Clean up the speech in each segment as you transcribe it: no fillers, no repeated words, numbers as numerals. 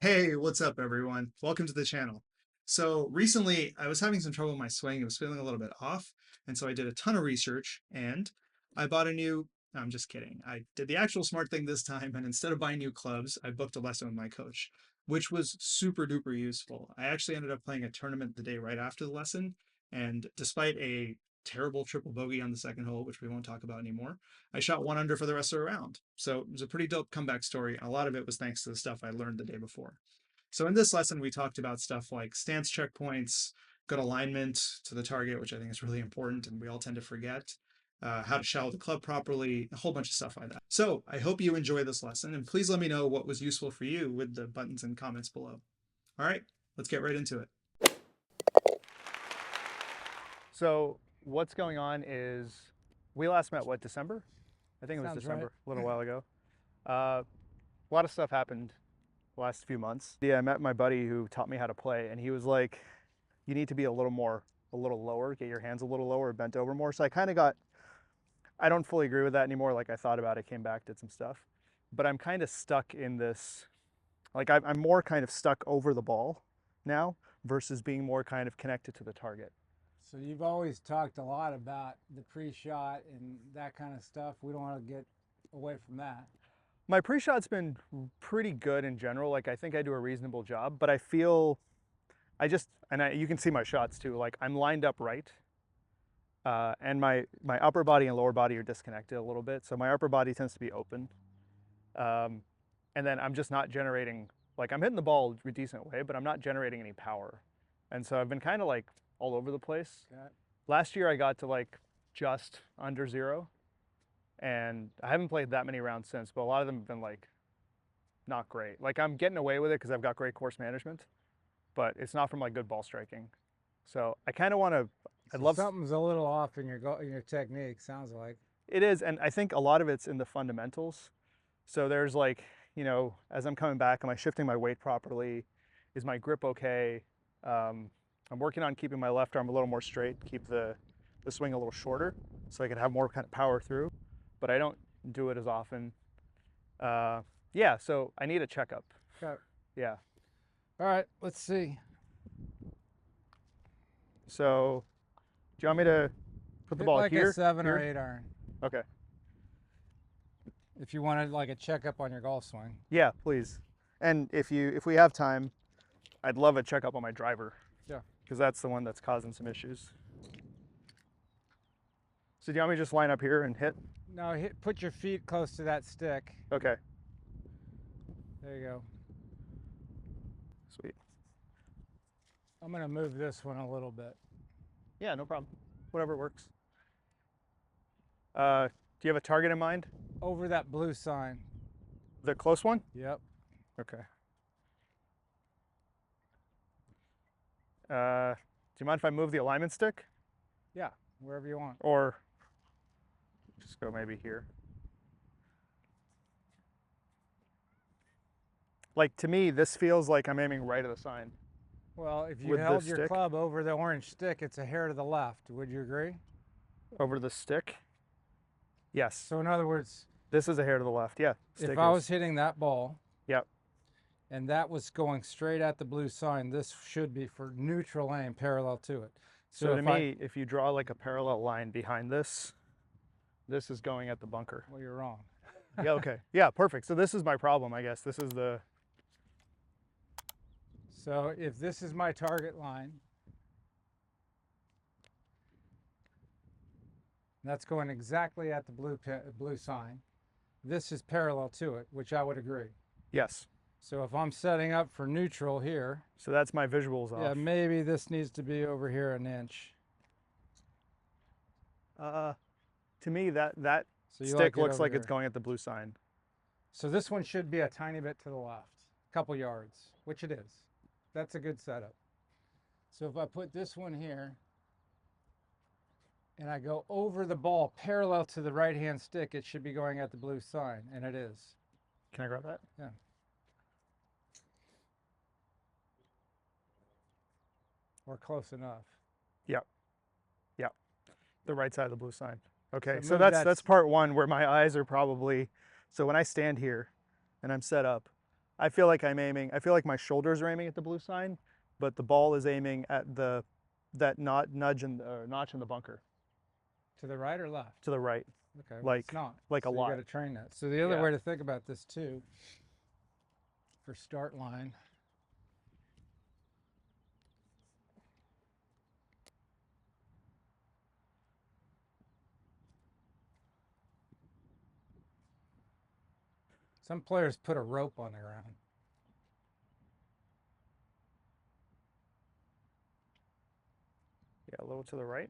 Hey, what's up, everyone? Welcome to the channel. So recently, I was having some trouble with my swing. It was feeling a little bit off, and so I did a ton of research and I bought a new. No, I'm just kidding. I did the actual smart thing this time, and instead of buying new clubs, I booked a lesson with my coach, which was super duper useful. I actually ended up playing a tournament the day right after the lesson, and despite a terrible triple bogey on the second hole, which we won't talk about anymore, I shot one under for the rest of the round. So it was a pretty dope comeback story. And a lot of it was thanks to the stuff I learned the day before. So in this lesson, we talked about stuff like stance checkpoints, good alignment to the target, which I think is really important and we all tend to forget, how to shallow the club properly, a whole bunch of stuff like that. So I hope you enjoy this lesson and please let me know what was useful for you with the buttons and comments below. All right, let's get right into it. So what's going on is we last met, what, December? I think it was Sounds right. December, a little while ago. A lot of stuff happened the last few months. Yeah, I met my buddy who taught me how to play, and he was like, you need to be a little lower, get your hands a little lower, bent over more. So I don't fully agree with that anymore. Like I thought about it, came back, did some stuff, but I'm kind of stuck in this, like I'm more kind of stuck over the ball now versus being more kind of connected to the target. So you've always talked a lot about the pre-shot and that kind of stuff. We don't want to get away from that. My pre-shot's been pretty good in general. Like I think I do a reasonable job, but you can see my shots too. Like I'm lined up right, and my upper body and lower body are disconnected a little bit. So my upper body tends to be open, um, and then I'm just not generating. Like I'm hitting the ball a decent way, but I'm not generating any power, and so I've been kind of like all over the place. Okay. Last year I got to like just under zero, and I haven't played that many rounds since. But a lot of them have been like not great. Like I'm getting away with it because I've got great course management, but it's not from like good ball striking. So I kind of want to. I'd So love. something's a little off in your technique. Sounds like. It is, and I think a lot of it's in the fundamentals. So there's like, as I'm coming back, am I shifting my weight properly? Is my grip okay? I'm working on keeping my left arm a little more straight, keep the swing a little shorter, so I can have more kind of power through. But I don't do it as often. Yeah, so I need a checkup. Okay. Yeah. All right. Let's see. So, do you want me to put the Hit ball like a here? 7 or 8 iron. Okay. If you wanted like a checkup on your golf swing. Yeah, please. And if we have time, I'd love a checkup on my driver. Yeah. Because that's the one that's causing some issues. So do you want me to just line up here and hit? No, put your feet close to that stick. Okay. There you go. Sweet. I'm gonna move this one a little bit. Yeah, no problem. Whatever works. Do you have a target in mind? Over that blue sign. The close one? Yep. Okay. Do you mind if I move the alignment stick? Yeah. Wherever you want. Or just go maybe here? Like to me, this feels like I'm aiming right at the sign. Well, if you With held this your stick? club over the orange stick, it's a hair to the left. Would you agree? Over the stick? Yes. So in other words, This is a hair to the left. Yeah. if I was hitting that ball, Yep. and that was going straight at the blue sign, this should be for neutral aim parallel to it. So to me, if you draw like a parallel line behind this, this is going at the bunker. Well, you're wrong. Yeah, okay. Yeah, perfect. So this is my problem, I guess. This is the... So if this is my target line, that's going exactly at the blue sign. This is parallel to it, which I would agree. Yes. So if I'm setting up for neutral here, So that's my visuals off. yeah, maybe this needs to be over here an inch. To me, that So stick looks like here. it's going at the blue sign. So this one should be a tiny bit to the left, a couple yards, which it is. That's a good setup. So if I put this one here and I go over the ball parallel to the right-hand stick, it should be going at the blue sign, and it is. Can I grab that? Yeah. Or close enough. Yep. Yep. The right side of the blue sign. Okay, So so move that's part one where my eyes are probably, so when I stand here and I'm set up, I feel like I'm aiming, I feel like my shoulders are aiming at the blue sign, but the ball is aiming at that notch in the bunker To the right or left? to the right, Okay, well, it's like not. like a So you lot. got to train that. So the other Yeah. way to think about this too, for start line, some players put a rope on the ground. Yeah, a little to the right.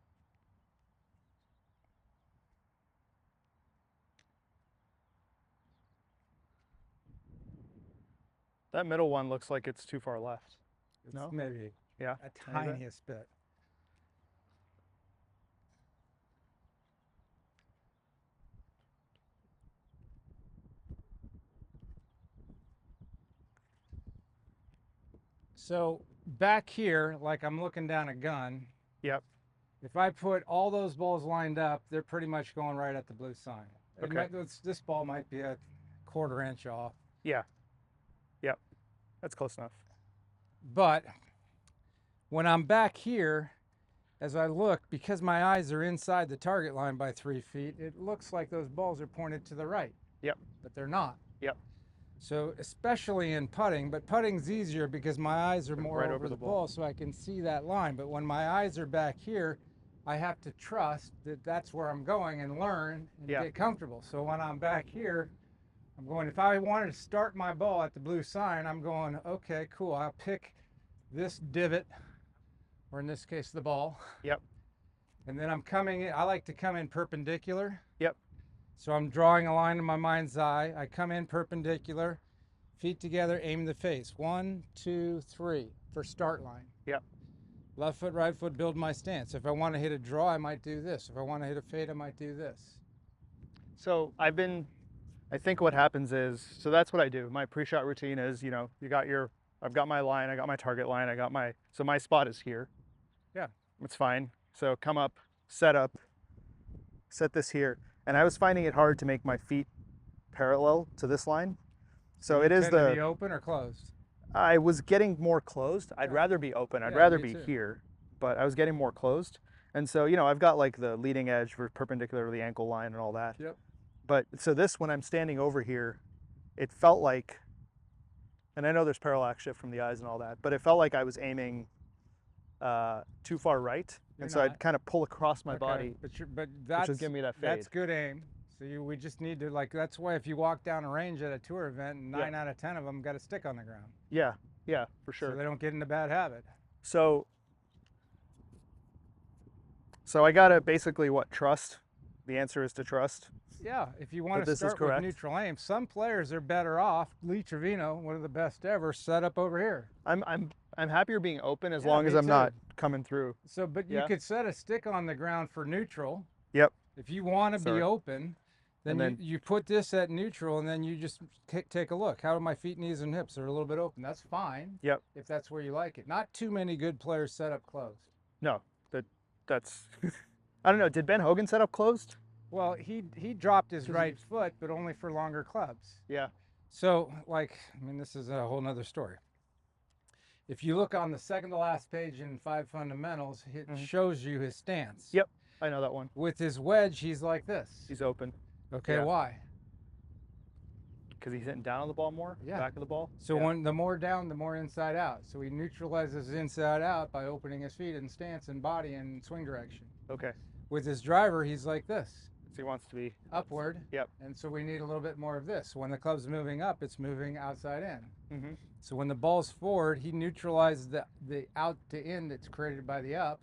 That middle one looks like it's too far left. It's No? maybe Yeah. a tiny bit. tiniest bit. So back here, like I'm looking down a gun, Yep. if I put all those balls lined up, they're pretty much going right at the blue sign. Okay. This ball might be a 1/4 inch off. Yeah. Yep. That's close enough. But when I'm back here, as I look, because my eyes are inside the target line by 3 feet, it looks like those balls are pointed to the right. Yep. But they're not. Yep. So especially in putting, but putting's easier because my eyes are more Right over the ball, so I can see that line. But when my eyes are back here, I have to trust that that's where I'm going and learn and Yeah. get comfortable. So when I'm back here, I'm going, if I wanted to start my ball at the blue sign, I'm going, okay, cool. I'll pick this divot, or in this case, the ball. Yep. And then I'm coming in, I like to come in perpendicular. Yep. So I'm drawing a line in my mind's eye. I come in perpendicular, feet together, aim the face. 1, 2, 3 for start line. Yep. Left foot, right foot, build my stance. If I want to hit a draw, I might do this. If I want to hit a fade, I might do this. So I think what happens is, so that's what I do. My pre-shot routine is, I've got my line, I got my target line, so my spot is here. Yeah. It's fine. So come up, set this here. And I was finding it hard to make my feet parallel to this line. So it is Tend to be open or closed? I was getting more closed. I'd rather be open. I'd Yeah, rather me be too. here, but I was getting more closed. And so, I've got like the leading edge for perpendicular to the ankle line and all that. Yep. But so this, when I'm standing over here, it felt like, and I know there's parallax shift from the eyes and all that, but it felt like I was aiming too far right. You're And so not. I'd kind of pull across my Okay, body, but which that's was giving me that fade. that's good aim. So we just need to, like, that's why if you walk down a range at a tour event, 9 out of 10 of them got a stick on the ground. Yeah, for So sure. they don't get in a bad habit. So I gotta basically trust? The answer is to trust. Yeah, if you want That to this is start with correct? neutral aim, some players are better off. Lee Trevino, one of the best ever, set up over here. I'm happier being open as Yeah, long as me I'm too. not coming through. So, but you Yeah. could set a stick on the ground for neutral. Yep. If you want to be Sorry. open, then, And then- you put this at neutral, and then you just take a look. How do my feet, knees, and hips? They're a little bit open. That's fine. Yep. If that's where you like it. Not too many good players set up closed. No, that's I don't know. Did Ben Hogan set up closed? Well, he dropped his right foot, but only for longer clubs. Yeah. So, this is a whole nother story. If you look on the second to last page in 5 Fundamentals, it shows you his stance. Yep. I know that one. With his wedge, he's like this. He's open Okay, yeah. why? because he's hitting down on the ball more. Yeah. Back of the ball. So the more down, the more inside out. So he neutralizes inside out by opening his feet in stance and body and swing direction. Okay. With his driver, he's like this. So he wants to be Upward. Yep. And so we need a little bit more of this. When the club's moving up, it's moving outside in. Mm-hmm. So when the ball's forward, he neutralizes the out to in that's created by the up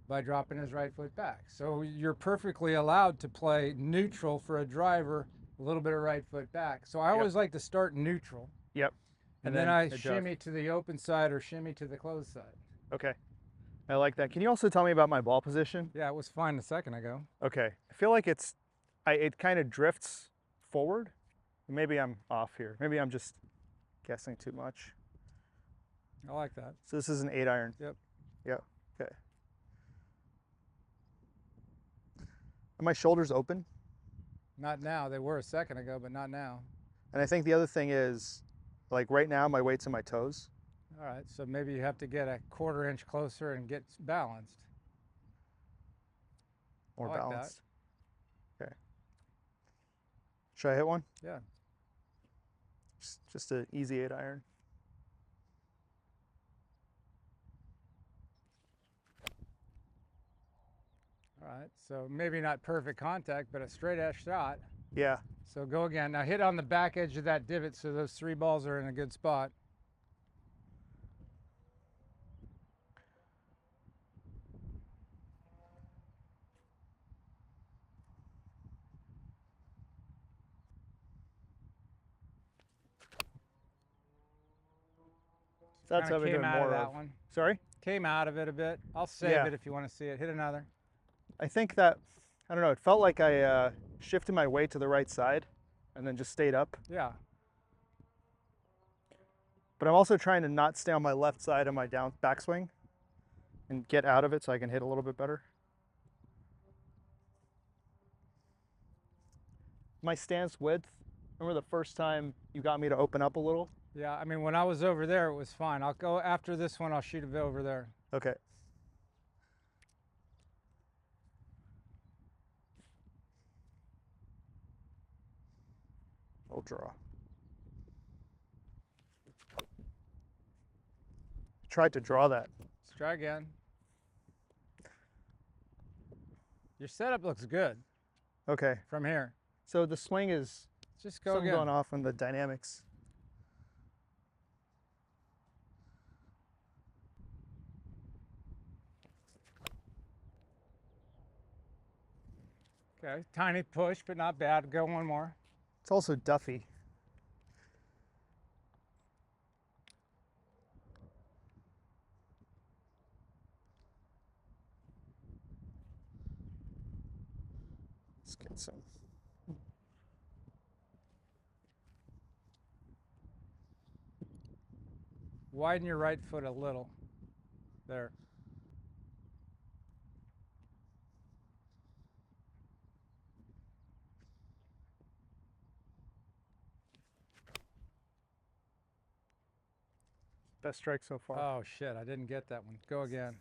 by dropping his right foot back. So you're perfectly allowed to play neutral for a driver, a little bit of right foot back. So I always like to start neutral. Yep. And then I shimmy to the open side or shimmy to the closed side. Okay. I like that. Can you also tell me about my ball position? Yeah, it was fine a second ago. Okay. I feel like it kind of drifts forward. Maybe I'm off here. Maybe I'm just guessing too much. I like that. So this is an 8-iron. Yep. Yep. Okay. Are my shoulders open? Not now. They were a second ago, but not now. And I think the other thing is, Like right now, my weight's in my toes. All right, so maybe you have to get a 1/4 inch closer and get balanced. More I like that. balanced. Okay. Should I hit one? Yeah. Just an easy 8-iron. All right, so maybe not perfect contact, but a straight edge shot. Yeah. So go again. Now hit on the back edge of that divot so those 3 balls are in a good spot. That's Kind of what I've been came doing out of more that of. one. Sorry? Came out of it a bit. I'll save Yeah. it if you want to see it. Hit another. I think that, I don't know, it felt like I shifted my weight to the right side and then just stayed up. Yeah. But I'm also trying to not stay on my left side of my backswing and get out of it so I can hit a little bit better. My stance width, remember the first time you got me to open up a little? Yeah, I mean, when I was over there, it was fine. I'll go after this one, I'll shoot a bit over there. Okay. I'll draw. Tried to draw that. Let's try again. Your setup looks good Okay. from here. So the swing is Just go something again. going off on the dynamics. Okay, tiny push, but not bad. Go one more. It's also Duffy. Let's get some. Widen your right foot a little. There. Best strike so far. Oh shit, I didn't get that one. Go again.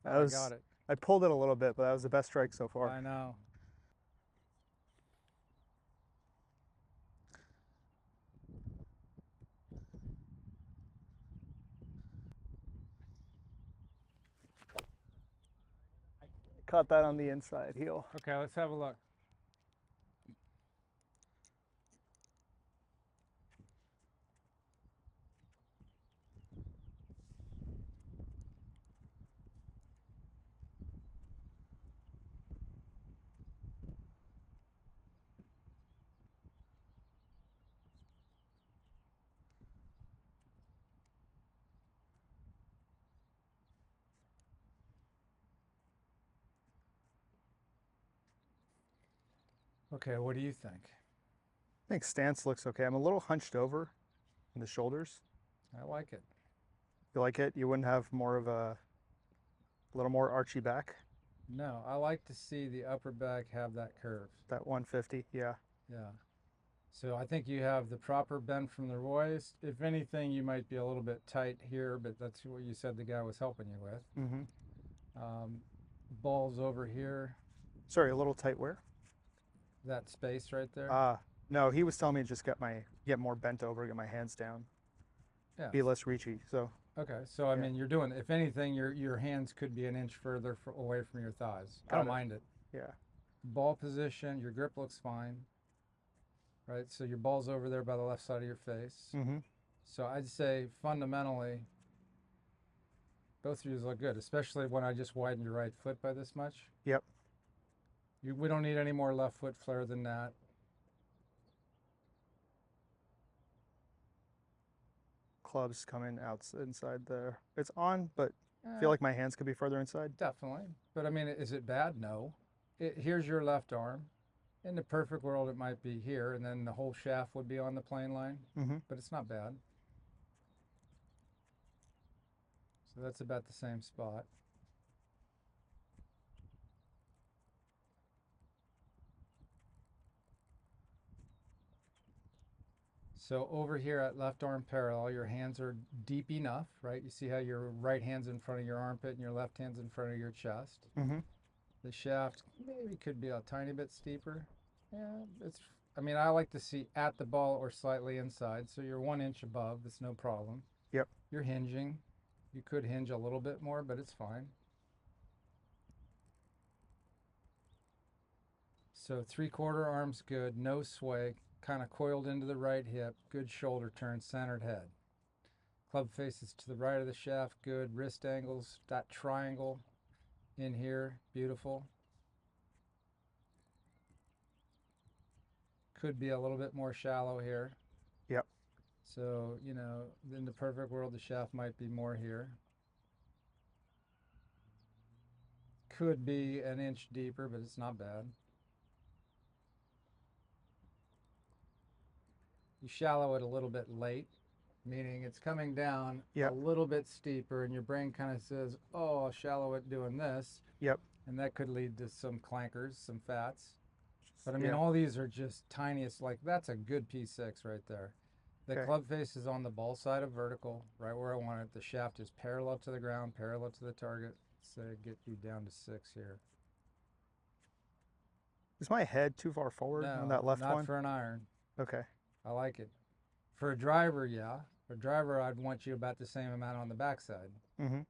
That Oh, was, I got it. I pulled it a little bit, but that was the best strike so far. I know. Caught that on the inside heel. Okay, let's have a look. Okay, what do you think? I think stance looks okay. I'm a little hunched over in the shoulders. I like it. You like it? You wouldn't have more of a little more archy back? No, I like to see the upper back have that curve. That 150, yeah. Yeah. So I think you have the proper bend from the waist. If anything, you might be a little bit tight here, but that's what you said the guy was helping you with. Mm-hmm. Balls over here, Sorry, a little tight where? that space right there. No, he was telling me to just get more bent over, get my hands down, Yeah. be less reachy. So Okay, so I Yeah. mean, you're doing, if anything, your hands could be an inch further away from your thighs. I Got don't it. mind it. yeah, Ball position, your grip looks fine. Right, so your ball's over there by the left side of your face. mm-hmm. So I'd say fundamentally, both of you look good, especially when I just widened your right foot by this much. Yep. We don't need any more left foot flare than that. Clubs coming out inside there. It's on, but I feel like my hands could be further inside. Definitely. But I mean, is it bad? No. Here's your left arm. In the perfect world, it might be here, and then the whole shaft would be on the plane line, Mm-hmm. but it's not bad. So that's about the same spot. So over here at left arm parallel, your hands are deep enough, right? You see how your right hand's in front of your armpit and your left hand's in front of your chest. Mm-hmm. The shaft maybe could be a tiny bit steeper. Yeah, I mean, I like to see at the ball or slightly inside. So you're 1 inch above, it's no problem. Yep. You're hinging. You could hinge a little bit more, but it's fine. So 3/4 arms good, no sway, kind of coiled into the right hip, good shoulder turn, centered head. Club faces to the right of the shaft, good. Wrist angles, that triangle in here, beautiful. Could be a little bit more shallow here. Yep. So, you know, in the perfect world, the shaft might be more here. Could be 1 inch deeper, but it's not bad. You shallow it a little bit late, meaning it's coming down a Yep. little bit steeper, and your brain kind of says, oh, I'll shallow it doing this. Yep. And that could lead to some clankers, some fats. But I mean, Yeah. all these are just tiniest, like that's a good P6 right there. The Okay. club face is on the ball side of vertical, right where I want it. The shaft is parallel to the ground, parallel to the target. So get you down to 6 here. Is my head too far forward on No, that left not one? for an iron. Okay. I like it. For a driver, yeah. For a driver, I'd want you about the same amount on the backside. Mm-hmm.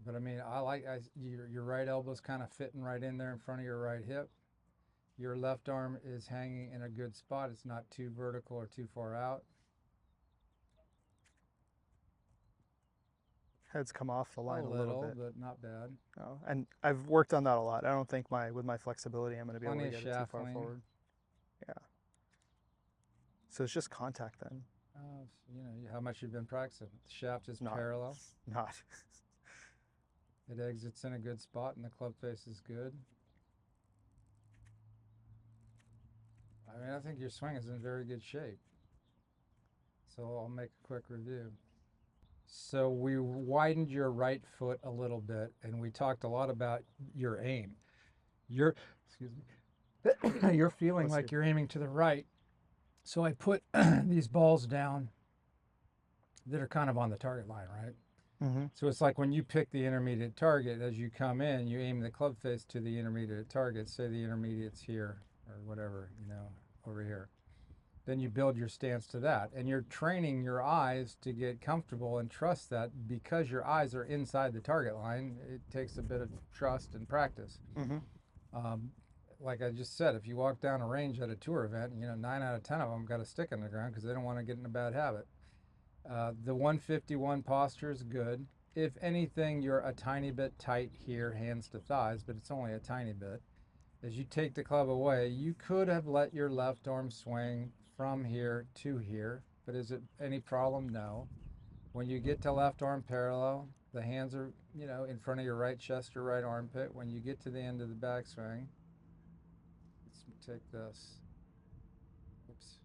But I mean, your right elbow's kind of fitting right in there in front of your right hip. Your left arm is hanging in a good spot. It's not too vertical or too far out. Head's come off the line a little bit. But not bad. Oh, and I've worked on that a lot. I don't think with my flexibility, I'm going to be able Plenty to of get it too shaft far lean. forward. Yeah. So it's just contact then. You know how much you've been practicing. The shaft is Not. parallel. Not. It exits in a good spot, and the club face is good. I mean, I think your swing is in very good shape. So I'll make a quick review. So we widened your right foot a little bit, and we talked a lot about your aim. Excuse me, you're feeling like you're aiming to the right. So I put these balls down that are kind of on the target line, right? Mm-hmm. So it's like when you pick the intermediate target, as you come in, you aim the club face to the intermediate target. Say the intermediate's here or whatever, you know, over here. Then you build your stance to that. And you're training your eyes to get comfortable and trust that because your eyes are inside the target line, it takes a bit of trust and practice. Mm-hmm. Like I just said, if you walk down a range at a tour event, you know, 9 out of 10 of them got a stick in the ground because they don't want to get in a bad habit. The 151 posture is good. If anything, you're a tiny bit tight here, hands to thighs, but it's only a tiny bit. As you take the club away, you could have let your left arm swing from here to here, but is it any problem? No. When you get to left arm parallel, the hands are, you know, in front of your right chest or right armpit. When you get to the end of the backswing, let's take this. Oops.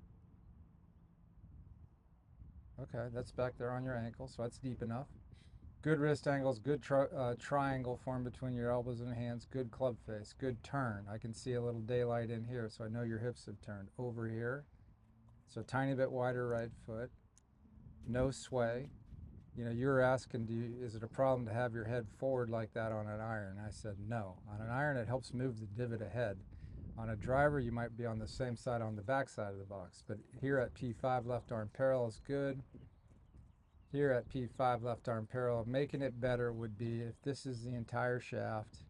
Okay, that's back there on your ankle, so that's deep enough. Good wrist angles, good triangle formed between your elbows and hands, good club face, good turn. I can see a little daylight in here, so I know your hips have turned over here. So a tiny bit wider right foot, no sway. You know, you were asking, is it a problem to have your head forward like that on an iron? I said no. On an iron, it helps move the divot ahead. On a driver, you might be on the same side on the back side of the box, but here at P5, left arm parallel is good. Here at P5, left arm parallel, making it better would be if this is the entire shaft,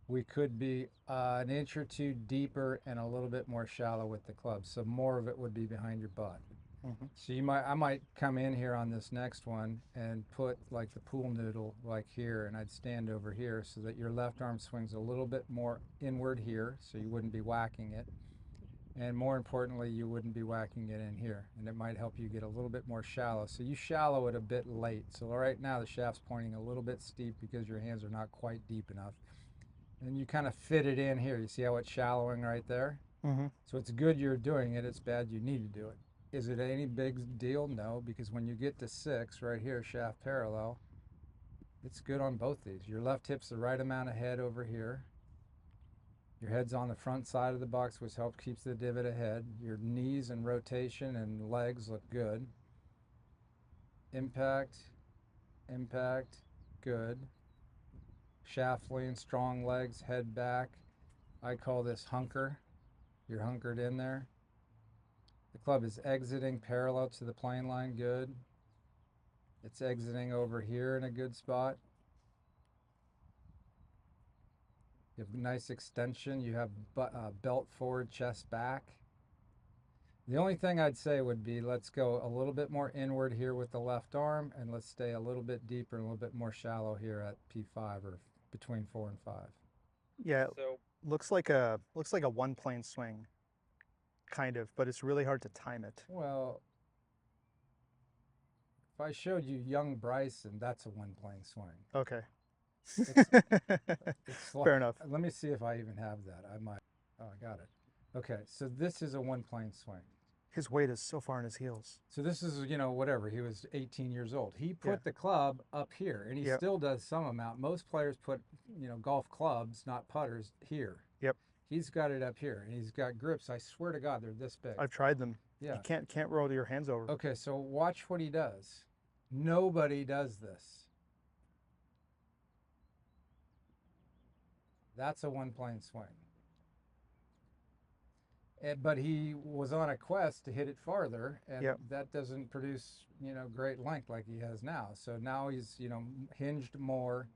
we could be 1 inch or 2 deeper and a little bit more shallow with the club. So more of it would be behind your butt. Mm-hmm. So I might come in here on this next one and put like the pool noodle like here, and I'd stand over here so that your left arm swings a little bit more inward here, so you wouldn't be whacking it. And more importantly, you wouldn't be whacking it in here, and it might help you get a little bit more shallow. So you shallow it a bit late. So right now the shaft's pointing a little bit steep because your hands are not quite deep enough. And you kind of fit it in here. You see how it's shallowing right there? Mm-hmm. So it's good you're doing it. It's bad you need to do it. Is it any big deal? No, because when you get to 6 right here, shaft parallel, it's good on both these. Your left hip's the right amount of head over here. Your head's on the front side of the box, which helps keeps the divot ahead. Your knees and rotation and legs look good. Impact, impact, good. Shaft lean, strong legs, head back. I call this hunker. You're hunkered in there. The club is exiting parallel to the plane line, good. It's exiting over here in a good spot. You have nice extension. You have belt forward, chest back. The only thing I'd say would be let's go a little bit more inward here with the left arm, and let's stay a little bit deeper and a little bit more shallow here at P5 or between 4 and 5. Yeah, So looks like a one plane swing, kind of, but it's really hard to time it. well, if I showed you young Bryson, that's a one plane swing. Okay. It's Fair enough. Let me see if I even have that. I might. Oh, I got it. Okay, so this is a one plane swing. His weight is so far in his heels. So this is, whatever. He was 18 years old. He put Yeah. the club up here, and he Yep. still does some amount. Most players put, golf clubs, not putters, here. Yep. He's got it up here, and he's got grips. I swear to God, they're this big. I've tried them. Yeah. You can't roll your hands over. Okay, so watch what he does. Nobody does this. That's a one plane swing. But he was on a quest to hit it farther, and Yep. that doesn't produce, great length like he has now. So now he's, hinged more.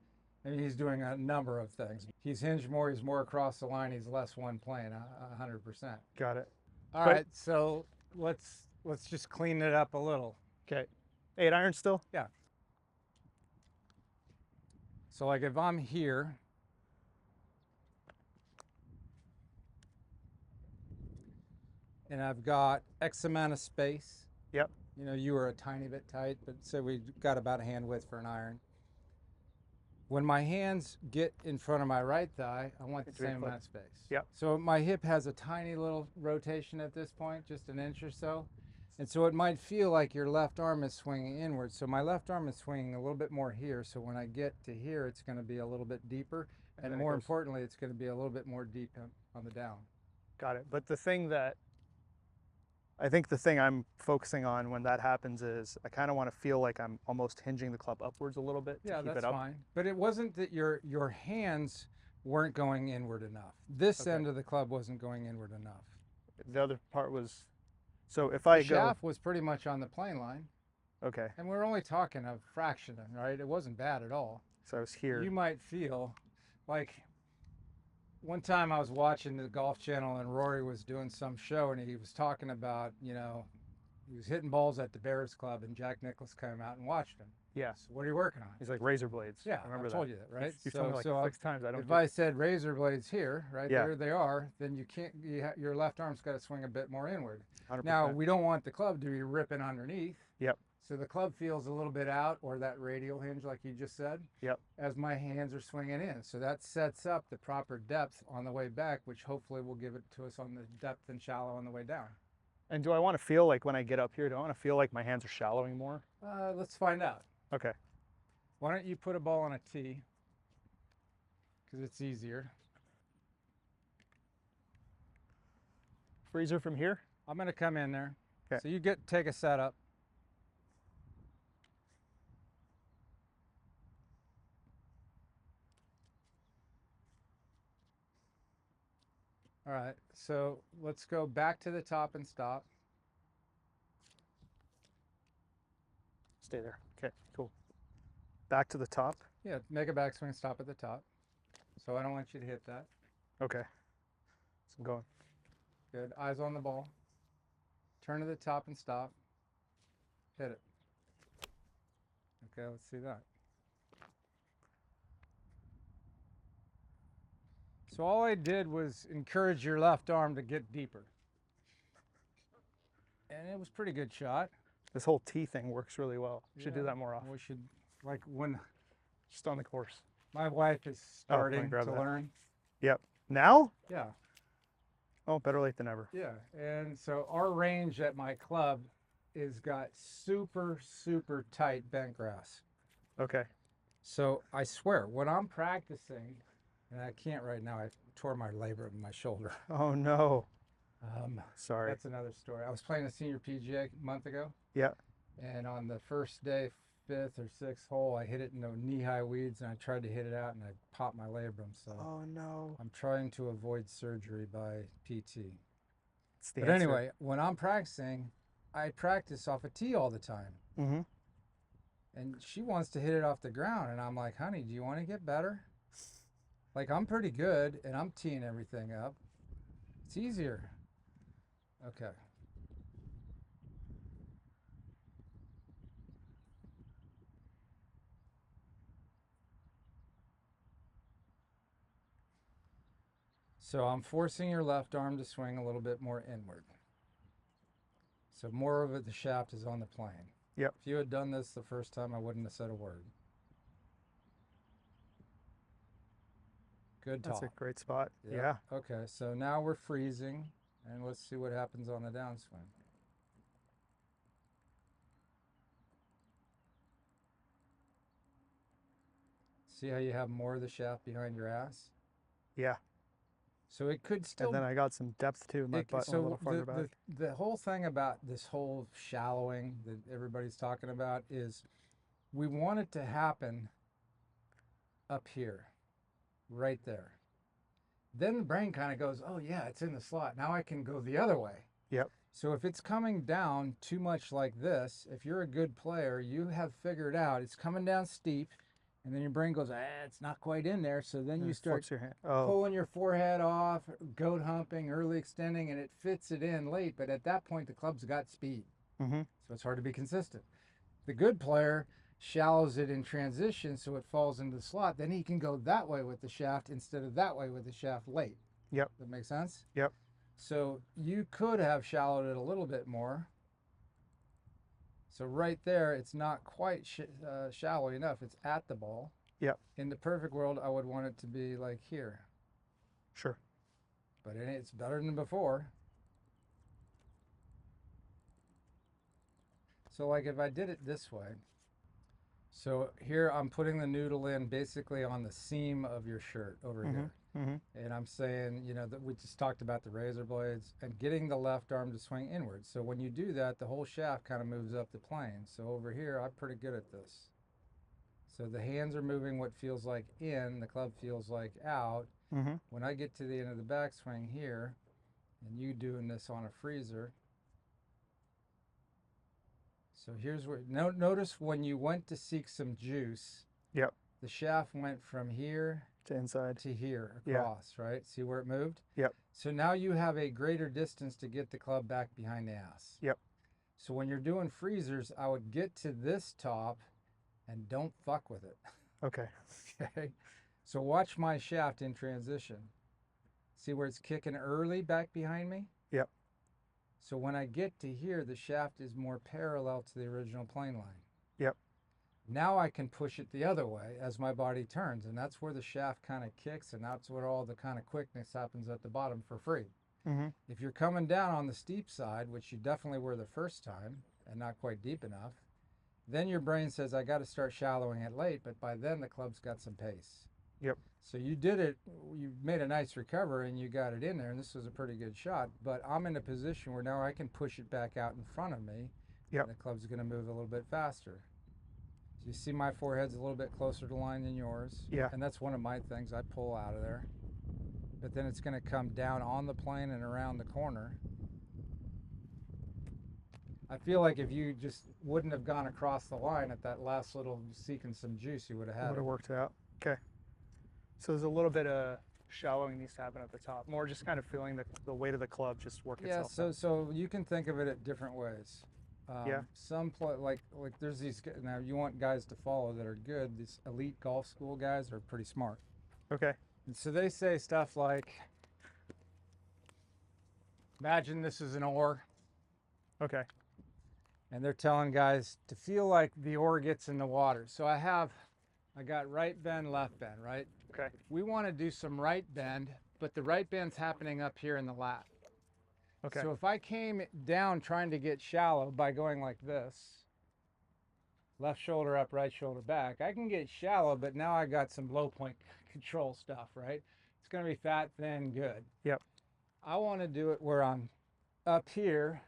I mean, he's doing a number of things. He's hinged more. He's more across the line. He's less one plane, 100%. Got it. All But- right, so let's just clean it up a little. Okay. 8-iron still? Yeah. So like if I'm here, and I've got X amount of space. Yep. You were a tiny bit tight, but say we got about a hand width for an iron. When my hands get in front of my right thigh, I want the It's very same close. amount of space. Yep. So my hip has a tiny little rotation at this point, just an inch or so. And so it might feel like your left arm is swinging inward. So my left arm is swinging a little bit more here. So when I get to here, it's going to be a little bit deeper. And then it more goes- importantly, it's going to be a little bit more deep on the down. Got it. But I think the thing I'm focusing on when that happens is I kind of want to feel like I'm almost hinging the club upwards a little bit to Yeah, keep that's it up. fine. But it wasn't that your hands weren't going inward enough. This Okay. end of the club wasn't going inward enough. The other part was, so if The I go, shaft was pretty much on the plane line, okay, and we're only talking a fraction, right? It wasn't bad at all. so I was here. You might feel like one time I was watching the Golf Channel and Rory was doing some show and he was talking about, he was hitting balls at the Bears Club and Jack Nicklaus came out and watched him. Yeah. So what are you working on? He's like razor blades. Yeah, I remember I told you that, right? You've told me like so 6 times. I don't if do I said razor blades here, right Yeah. there they are, then you can't. Your left arm's got to swing a bit more inward. 100%. Now we don't want the club to be ripping underneath. Yep. So the club feels a little bit out, or that radial hinge, like you just said. Yep. As my hands are swinging in, so that sets up the proper depth on the way back, which hopefully will give it to us on the depth and shallow on the way down. And do I want to feel like when I get up here, do I want to feel like my hands are shallowing more? Let's find out. Okay. Why don't you put a ball on a tee? Because it's easier. Freezer from here? I'm going to come in there. Okay. So you take a setup. All right, so let's go back to the top and stop. Stay there. Okay, cool. Back to the top. Yeah, make a backswing, stop at the top. So I don't want you to hit that. Okay. So I'm going. Good, eyes on the ball. Turn to the top and stop. Hit it. Okay, let's see that. So all I did was encourage your left arm to get deeper. And it was a pretty good shot. This whole tee thing works really well. Should do Yeah, that more often. We should, like when Just on the course. my wife is Oh, let me starting to grab that. learn. Yep. Now? Yeah, Oh, better late than never. yeah. And so our range at my club is got super, super tight bent grass. Okay. So I swear, when I'm practicing, And I can't right now. I tore my labrum in my shoulder. Oh no. Sorry. That's another story. I was playing a senior PGA a month ago, Yeah. and on the first day, fifth or sixth hole, I hit it in the knee-high weeds, and I tried to hit it out, and I popped my labrum. So Oh no. I'm trying to avoid surgery by PT. It's the But answer. anyway, when I'm practicing, I practice off a tee all the time. Mm-hmm. And she wants to hit it off the ground, and I'm like, honey, do you want to get better? Like, I'm pretty good, and I'm teeing everything up. It's easier. Okay. So I'm forcing your left arm to swing a little bit more inward. So more of it, the shaft is on the plane. Yep. If you had done this the first time, I wouldn't have said a word. Good talk. That's a great spot. Yep. Yeah. Okay, so now we're freezing, and let's see what happens on the downswing. See how you have more of the shaft behind your ass? Yeah. So it could still... And then I got some depth too. My butt a little farther back. The whole thing about this whole shallowing that everybody's talking about is we want it to happen up here, right there. Then the brain kind of goes, oh yeah, it's in the slot. Now I can go the other way. Yep. So if it's coming down too much like this, if you're a good player, you have figured out it's coming down steep, and then your brain goes, it's not quite in there. So then you start your hand. Oh. pulling your forehead off, goat humping, early extending, and it fits it in late. But at that point, the club's got speed. Mm-hmm. So it's hard to be consistent. The good player shallows it in transition so it falls into the slot. Then he can go that way with the shaft instead of that way with the shaft late. Yep. That make sense? Yep. So you could have shallowed it a little bit more. So right there, it's not quite shallow enough. It's at the ball. Yep. In the perfect world, I would want it to be like here. Sure. But it's better than before. So like if I did it this way, so here I'm putting the noodle in basically on the seam of your shirt over here. Mm-hmm. And I'm saying, that we just talked about the razor blades and getting the left arm to swing inward. So when you do that, the whole shaft kind of moves up the plane. So over here, I'm pretty good at this. So the hands are moving what feels like in, the club feels like out. Mm-hmm. When I get to the end of the backswing here, and you doing this on a freezer. So here's where, notice when you went to seek some juice, Yep. the shaft went from here To inside. to here across, right? See where it moved? Yep. So now you have a greater distance to get the club back behind the ass. Yep. So when you're doing freezers, I would get to this top and don't fuck with it. Okay. Okay. So watch my shaft in transition. See where it's kicking early back behind me? Yep. So when I get to here, the shaft is more parallel to the original plane line. Yep. Now I can push it the other way as my body turns, and that's where the shaft kind of kicks, and that's where all the kind of quickness happens at the bottom for free. Mm-hmm. If you're coming down on the steep side, which you definitely were the first time, and not quite deep enough, then your brain says, I got to start shallowing it late, but by then the club's got some pace. Yep. So you did it, you made a nice recovery, and you got it in there, and this was a pretty good shot, but I'm in a position where now I can push it back out in front of me, Yep. and the club's going to move a little bit faster. You see my forehead's a little bit closer to line than yours. Yeah. And that's one of my things. I pull out of there. But then it's going to come down on the plane and around the corner. I feel like if you just wouldn't have gone across the line at that last little seeking some juice, you would have had Would it. have worked out. Okay. So there's a little bit of shallowing needs to happen at the top. More just kind of feeling the weight of the club just work Yeah, itself out. so you can think of it at different ways. Yeah. Some like there's these, now you want guys to follow that are good. These elite golf school guys are pretty smart. Okay. And so they say stuff like, imagine this is an oar, Okay. and they're telling guys to feel like the oar gets in the water. So I got right bend, left bend, right? Okay. We want to do some right bend, but the right bend's happening up here in the lat. Okay. So if I came down trying to get shallow by going like this, left shoulder up, right shoulder back. I can get shallow, but now I got some low point control stuff, right? It's going to be fat, thin, good. Yep. I want to do it where I'm up here,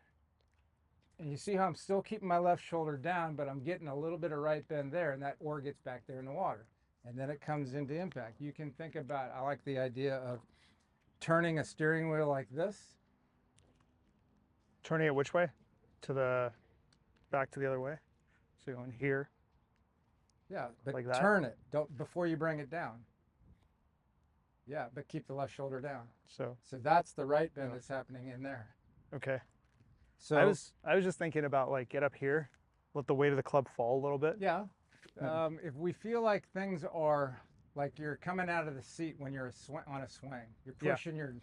and you see how I'm still keeping my left shoulder down, but I'm getting a little bit of right bend there, and that oar gets back there in the water. And then it comes into impact. You can think about, I like the idea of turning a steering wheel like this. Turning it which way? To the, back to the other way? So going here. Yeah, but Like that? turn it before you bring it down. Yeah, but keep the left shoulder down. So, So that's the right bend that's happening in there. okay. So I was just thinking about like get up here, let the weight of the club fall a little bit. yeah, if we feel like things are like you're coming out of the seat when you're on a swing, you're pushing your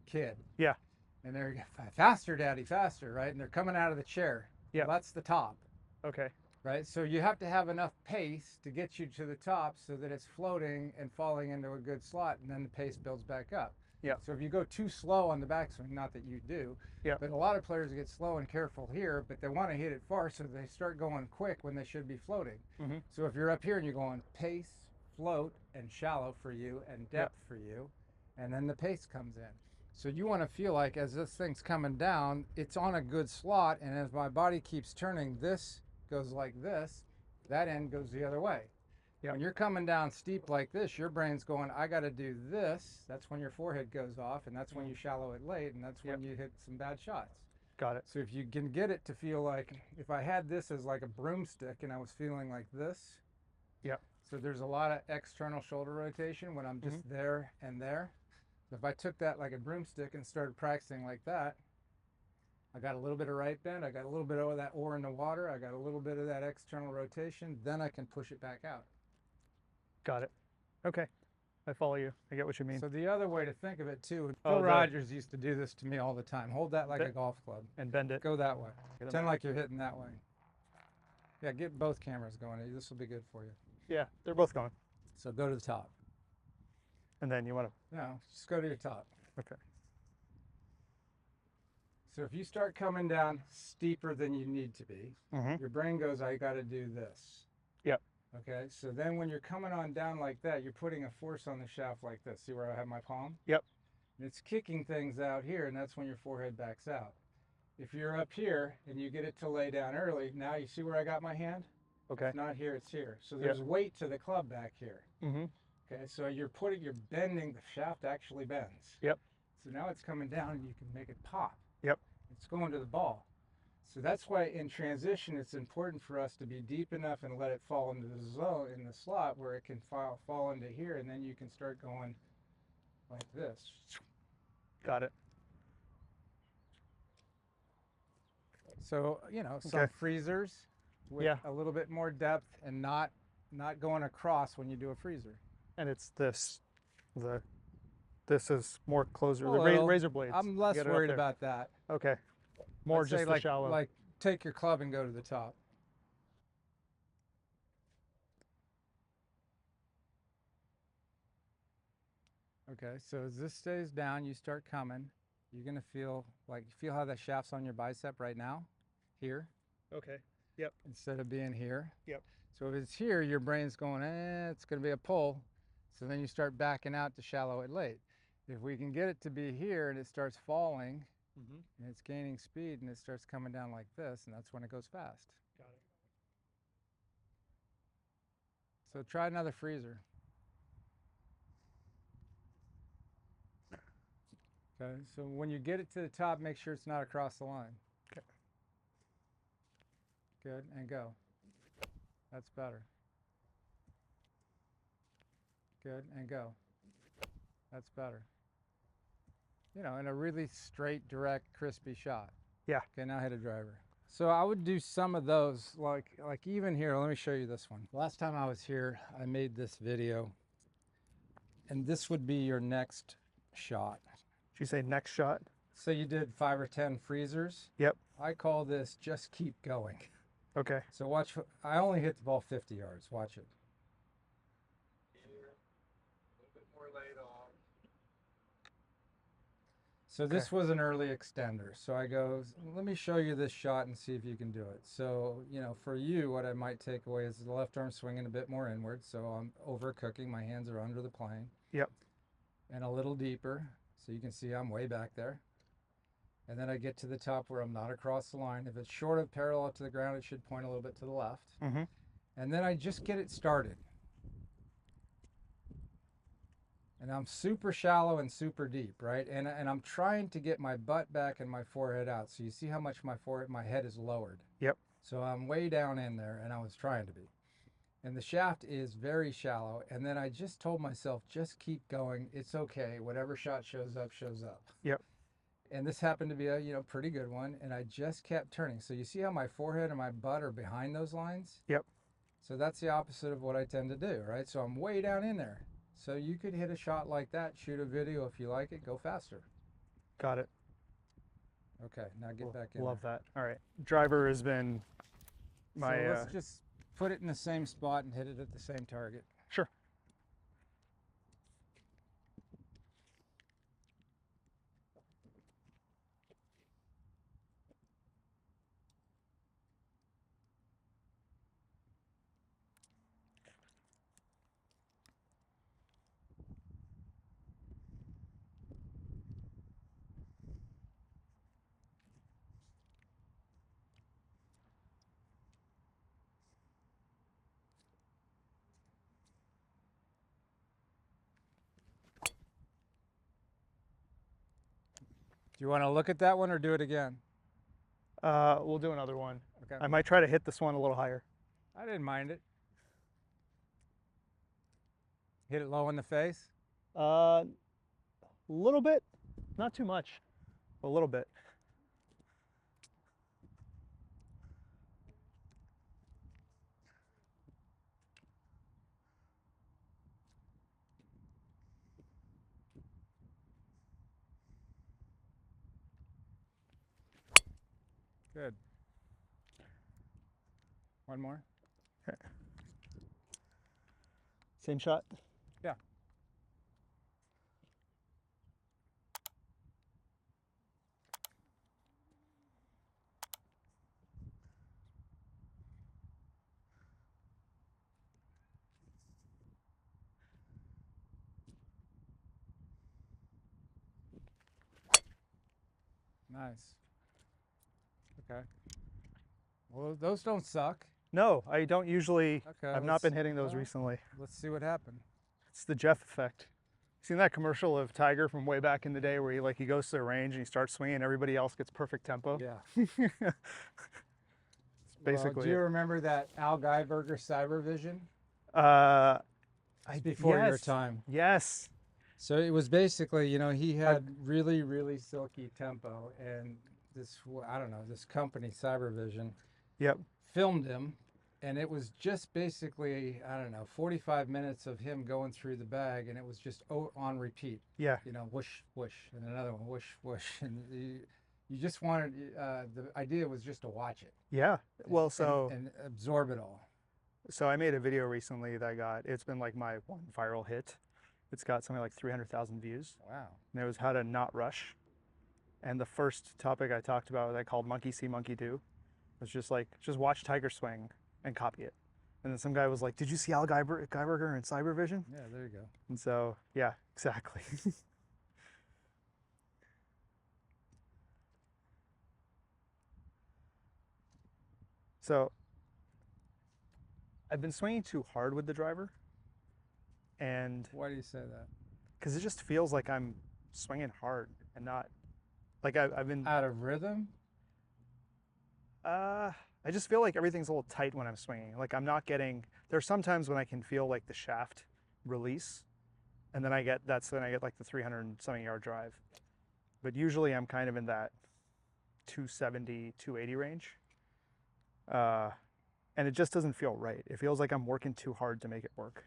kid. Yeah. And they're faster, daddy, faster, right? And they're coming out of the chair. Yeah. Well, that's the top, Okay. right? So you have to have enough pace to get you to the top so that it's floating and falling into a good slot, and then the pace builds back up. Yeah. So if you go too slow on the backswing, not that you do, Yeah. but a lot of players get slow and careful here, but they want to hit it far, so they start going quick when they should be floating. Mm-hmm. So if you're up here and you're going pace, float, and shallow for you, and depth for you, and then the pace comes in. So you want to feel like as this thing's coming down, it's on a good slot, and as my body keeps turning, this goes like this, that end goes the other way. Yeah. When you're coming down steep like this, your brain's going, I got to do this. That's when your forehead goes off, and that's when you shallow it late, and that's when you hit some bad shots. Got it. So if you can get it to feel like, if I had this as like a broomstick and I was feeling like this. Yep. So there's a lot of external shoulder rotation when I'm just there and there. So if I took that like a broomstick and started practicing like that, I got a little bit of right bend, I got a little bit of that oar in the water, I got a little bit of that external rotation, then I can push it back out. Got it. Okay. I follow you. I get what you mean. So the other way to think of it too, Oh, Phil Rogers used to do this to me all the time. Hold that like a golf club. And bend it. Go that way. Get 'em Pretend out. like you're hitting that way. Yeah, get both cameras going. This will be good for you. Yeah, they're both going. So go to the top. And then you want to. No, just go to your top. Okay. So if you start coming down steeper than you need to be, Mm-hmm. your brain goes, I got to do this. Yep. Okay, so then when you're coming on down like that, you're putting a force on the shaft like this. See where I have my palm? Yep. And it's kicking things out here, and that's when your forehead backs out. If you're up here and you get it to lay down early, now you see where I got my hand? Okay. It's not here, it's here. So there's weight to the club back here. Mm-hmm. Okay, so you're bending, the shaft actually bends. Yep. So now it's coming down and you can make it pop. Yep. It's going to the ball. So that's why in transition, it's important for us to be deep enough and let it fall into the zone, in the slot where it can fall into here, and then you can start going like this. Got it. So, you know, some freezers with a little bit more depth and not going across when you do a freezer. And it's this. This is more closer. A The little. razor blades. I'm less Get it up worried there. about that. Okay. More I'd say just the shallow. Like take your club and go to the top. Okay, so as this stays down, you start coming. You're gonna feel how that shaft's on your bicep right now, here, Okay. Yep. instead of being here. Yep. So if it's here, your brain's going, it's gonna be a pull. So then you start backing out to shallow it late. If we can get it to be here and it starts falling, Mm-hmm. and it's gaining speed and it starts coming down like this, and that's when it goes fast. Got it. So try another freezer. Okay, so when you get it to the top, make sure it's not across the line. Okay. Good, and go. That's better. Good, and go. That's better. You know, in a really straight, direct, crispy shot. Yeah. Okay, now hit a driver. So I would do some of those, like even here, let me show you this one. Last time I was here, I made this video, and this would be your next shot. Did you say next shot? So you did 5 or 10 freezers. Yep. I call this just keep going. Okay. So watch, I only hit the ball 50 yards, watch it. So this was an early extender. So I go, let me show you this shot and see if you can do it. So, you know, for you, what I might take away is the left arm swinging a bit more inward. So I'm overcooking. My hands are under the plane. Yep. And a little deeper. So you can see I'm way back there. And then I get to the top where I'm not across the line. If it's short of parallel to the ground, it should point a little bit to the left. Mm-hmm. And then I just get it started. And I'm super shallow and super deep, right? And I'm trying to get my butt back and my forehead out. So you see how much my head is lowered. Yep. So I'm way down in there, and I was trying to be. And the shaft is very shallow. And then I just told myself, just keep going. It's okay. Whatever shot shows up, shows up. Yep. And this happened to be a pretty good one. And I just kept turning. So you see how my forehead and my butt are behind those lines? Yep. So that's the opposite of what I tend to do, right? So I'm way down in there. So you could hit a shot like that, shoot a video if you like it, go faster. Got it. Okay, now get back in. Love that. All right. Driver has been my. So let's just put it in the same spot and hit it at the same target. Sure. Do you want to look at that one or do it again? We'll do another one. Okay. I might try to hit this one a little higher. I didn't mind it. Hit it low in the face? A little bit, not too much, a little bit. Good. One more? Okay. Same shot? Yeah. Nice. Okay. Well, those don't suck. No, I don't usually. Okay. I've not been hitting those recently. Let's see what happened. It's the Jeff effect. Seen that commercial of Tiger from way back in the day where he goes to the range and he starts swinging and everybody else gets perfect tempo? Yeah. It's basically. Well, do you remember that Al Geiberger Cyber Vision? Before your time. Yes. So it was basically, he had really, really silky tempo, and this company, Cybervision, Yep. filmed him, and it was just basically, 45 minutes of him going through the bag, and it was just on repeat. Yeah. Whoosh, whoosh, and another one, whoosh, whoosh, and you just wanted, the idea was just to watch it. Yeah. Well, and absorb it all. So I made a video recently that it's been like my one viral hit. It's got something like 300,000 views. Wow. And it was how to not rush. And the first topic I talked about, I called Monkey See, Monkey Do. It was just watch Tiger swing and copy it. And then some guy was like, did you see Al Geiberger in Cybervision? Yeah, there you go. And so, yeah, exactly. So I've been swinging too hard with the driver. And Why do you say that? because it just feels like I'm swinging hard and not like I've been Out of rhythm? I just feel like everything's a little tight when I'm swinging. Like I'm not getting. There's sometimes when I can feel like the shaft release, and then that's when I get like the 300 something yard drive. But usually I'm kind of in that 270, 280 range, and it just doesn't feel right. It feels like I'm working too hard to make it work.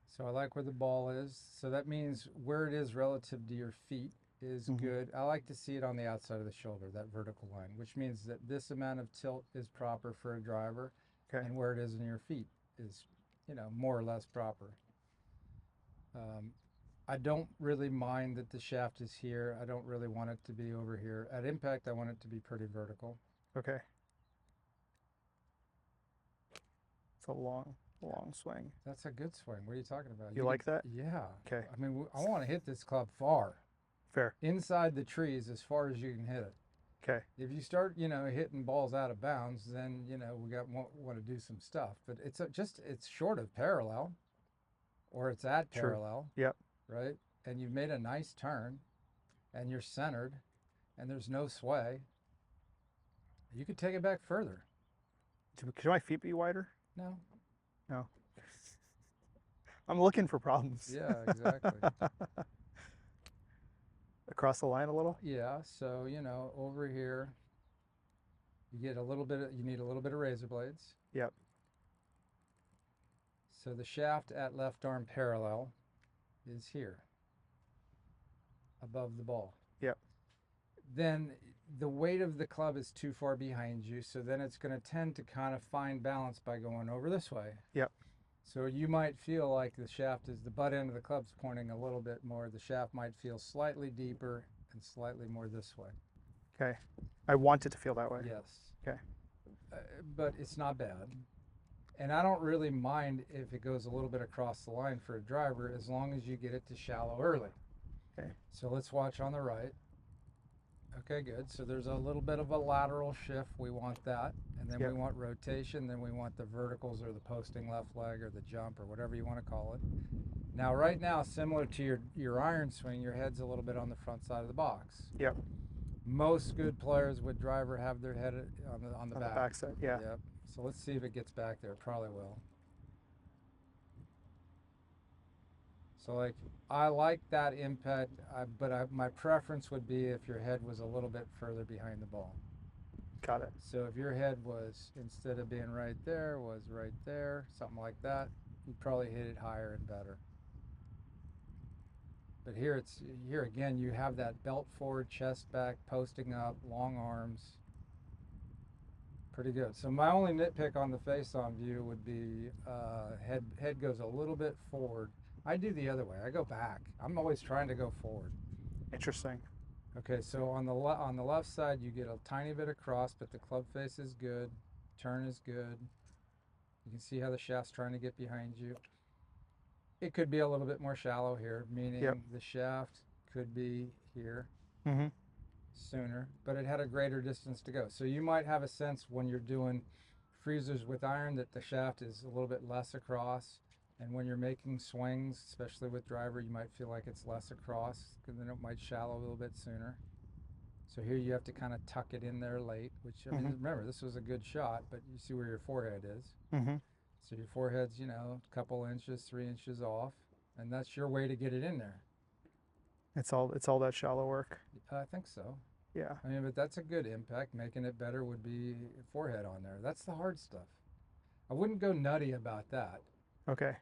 So I like where the ball is. So that means where it is relative to your feet is good. I like to see it on the outside of the shoulder, that vertical line, which means that this amount of tilt is proper for a driver. Okay. And where it is in your feet is, more or less proper. I don't really mind that the shaft is here. I don't really want it to be over here. At impact, I want it to be pretty vertical. Okay. It's a long swing. That's a good swing. What are you talking about? You like that? Yeah. Okay. I mean, I want to hit this club far. Fair. Inside the trees as far as you can hit it. Okay. If you start, hitting balls out of bounds, then, we want to do some stuff. But it's short of parallel, or it's at True. parallel. Yep. Right? And you've made a nice turn, and you're centered, and there's no sway. You could take it back further. Should my feet be wider? No. No. I'm looking for problems. Yeah, exactly. Across the line a little? Yeah, so, over here, you need a little bit of razor blades. Yep. So the shaft at left arm parallel is here, above the ball. Yep. Then the weight of the club is too far behind you, so then it's going to tend to kind of find balance by going over this way. Yep. So you might feel like the butt end of the club's pointing a little bit more. The shaft might feel slightly deeper and slightly more this way. Okay. I want it to feel that way. Yes. Okay. But it's not bad. And I don't really mind if it goes a little bit across the line for a driver, as long as you get it to shallow early. Okay. So let's watch on the right. Okay, good. So there's a little bit of a lateral shift. We want that. And then Yep. we want rotation. Then we want the verticals or the posting left leg or the jump or whatever you want to call it. Now, right now, similar to your iron swing, your head's a little bit on the front side of the box. Yep. Most good players with driver have their head on the back. The back side, yeah. Yep. So let's see if it gets back there. It probably will. So I like that impact, but my preference would be if your head was a little bit further behind the ball. Got it. So if your head was, instead of being right there, was right there, something like that, you'd probably hit it higher and better. But here again, you have that belt forward, chest back, posting up, long arms. Pretty good. So my only nitpick on the face-on view would be head goes a little bit forward. I do the other way. I go back. I'm always trying to go forward. Interesting. Okay, so on the left side, you get a tiny bit across, but the club face is good. Turn is good. You can see how the shaft's trying to get behind you. It could be a little bit more shallow here, meaning Yep. the shaft could be here Mm-hmm. sooner, but it had a greater distance to go. So you might have a sense when you're doing freezers with iron that the shaft is a little bit less across. And when you're making swings, especially with driver, you might feel like it's less across, and then it might shallow a little bit sooner. So here you have to kind of tuck it in there late, which, I mean, remember, this was a good shot, but you see where your forehead is. Mm-hmm. So your forehead's, a couple inches, 3 inches off, and that's your way to get it in there. It's all that shallow work. I think so. Yeah. I mean, but that's a good impact. Making it better would be forehead on there. That's the hard stuff. I wouldn't go nutty about that. Okay.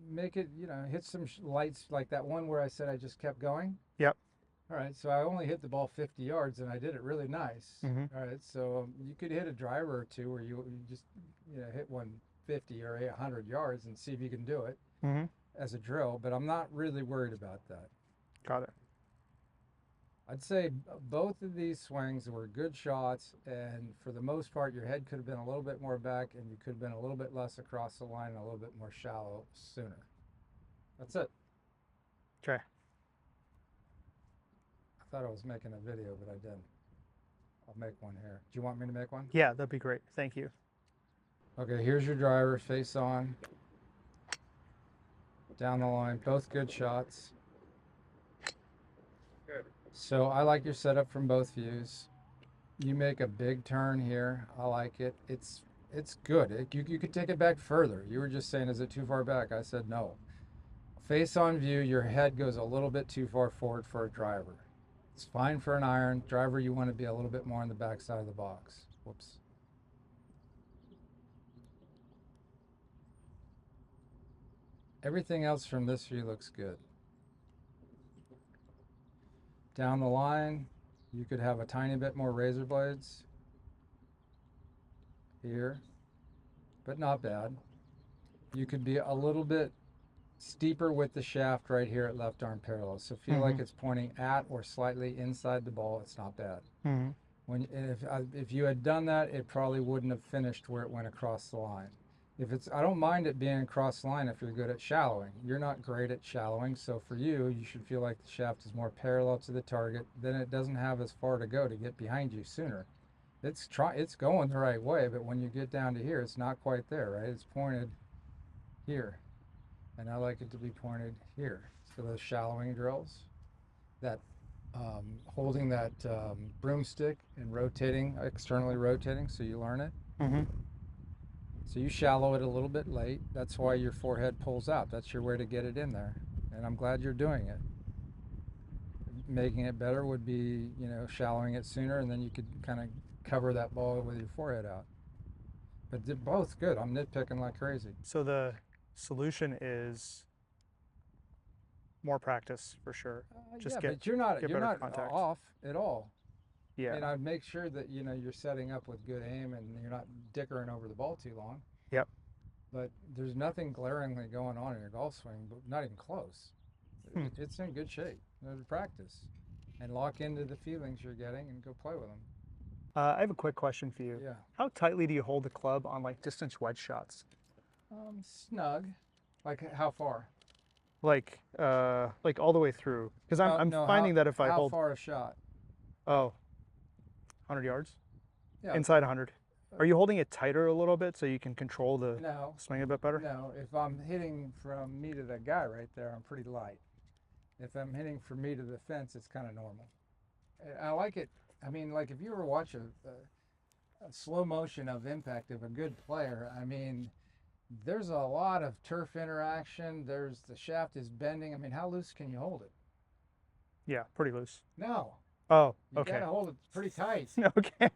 Make it, hit some lights like that one where I said I just kept going. Yep. All right, so I only hit the ball 50 yards and I did it really nice. Mhm. All right, so you could hit a driver or two where you just, hit 150 or 100 yards and see if you can do it Mm-hmm. as a drill, but I'm not really worried about that. Got it. I'd say both of these swings were good shots, and for the most part, your head could have been a little bit more back, and you could have been a little bit less across the line and a little bit more shallow sooner. That's it. Okay. I thought I was making a video, but I didn't. I'll make one here. Do you want me to make one? Yeah, that'd be great. Thank you. Okay, here's your driver, face on. Down the line, both good shots. Good. So I like your setup from both views. You make a big turn here. I like it. It's good. You could take it back further. You were just saying, is it too far back? I said no. Face on view, your head goes a little bit too far forward for a driver. It's fine for an iron. Driver, you want to be a little bit more on the back side of the box. Whoops. Everything else from this view looks good. Down the line, you could have a tiny bit more razor blades here, but not bad. You could be a little bit steeper with the shaft right here at left arm parallel. So feel like it's pointing at or slightly inside the ball. It's not bad. When if you had done that, it probably wouldn't have finished where it went across the line. If it's, I don't mind it being across the line if you're good at shallowing. You're not great at shallowing, so for you, you should feel like the shaft is more parallel to the target. Then it doesn't have as far to go to get behind you sooner. It's going the right way, but when you get down to here, it's not quite there, right? It's pointed here, and I like it to be pointed here. So those shallowing drills, that holding that broomstick and rotating, externally rotating, so you learn it. So you shallow it a little bit late. That's why your forehead pulls out. That's your way to get it in there. And I'm glad you're doing it. Making it better would be, you know, shallowing it sooner, and then you could kind of cover that ball with your forehead out. But they're both good. I'm nitpicking like crazy. So the solution is more practice for sure. Just yeah, but you're not contact. off at all. Yeah. And I'd make sure that, you know, you're setting up with good aim and you're not dickering over the ball too long. Yep. But there's nothing glaringly going on in your golf swing, but not even close. It's in good shape. Practice and lock into the feelings you're getting and go play with them. I have a quick question for you. Yeah. How tightly do you hold the club on like distance wedge shots? Snug. Like how far? Like all the way through? Because I'm finding that if I hold. How far a shot? Oh, 100 yards? Yeah. Inside 100. Are you holding it tighter a little bit so you can control the swing a bit better? No. If I'm hitting from me to the guy right there, I'm pretty light. If I'm hitting from me to the fence, it's kind of normal. I like it. I mean, like if you ever watch a slow motion of impact of a good player, I mean, there's a lot of turf interaction. The shaft is bending. I mean, how loose can you hold it? Yeah, pretty loose. No. Oh, You okay. gotta hold it pretty tight. Okay.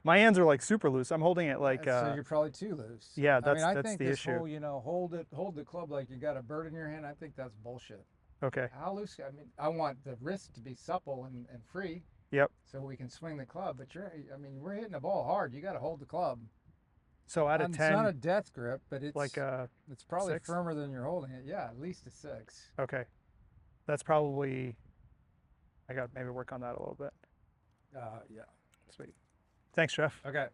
My hands are like super loose. I'm holding it like. So you're probably too loose. Yeah, I think the this issue. whole, you know, hold the club like you got a bird in your hand. I think that's bullshit. Okay. How loose? I mean, I want the wrist to be supple and free. Yep. So we can swing the club, but we're hitting the ball hard. You got to hold the club. So out of 10. It's not a death grip, but it's like it's probably 6? firmer than you're holding it. Yeah, at least a 6. Okay. That's probably. I got to maybe work on that a little bit. Yeah. Sweet. Thanks, Jeff. Okay.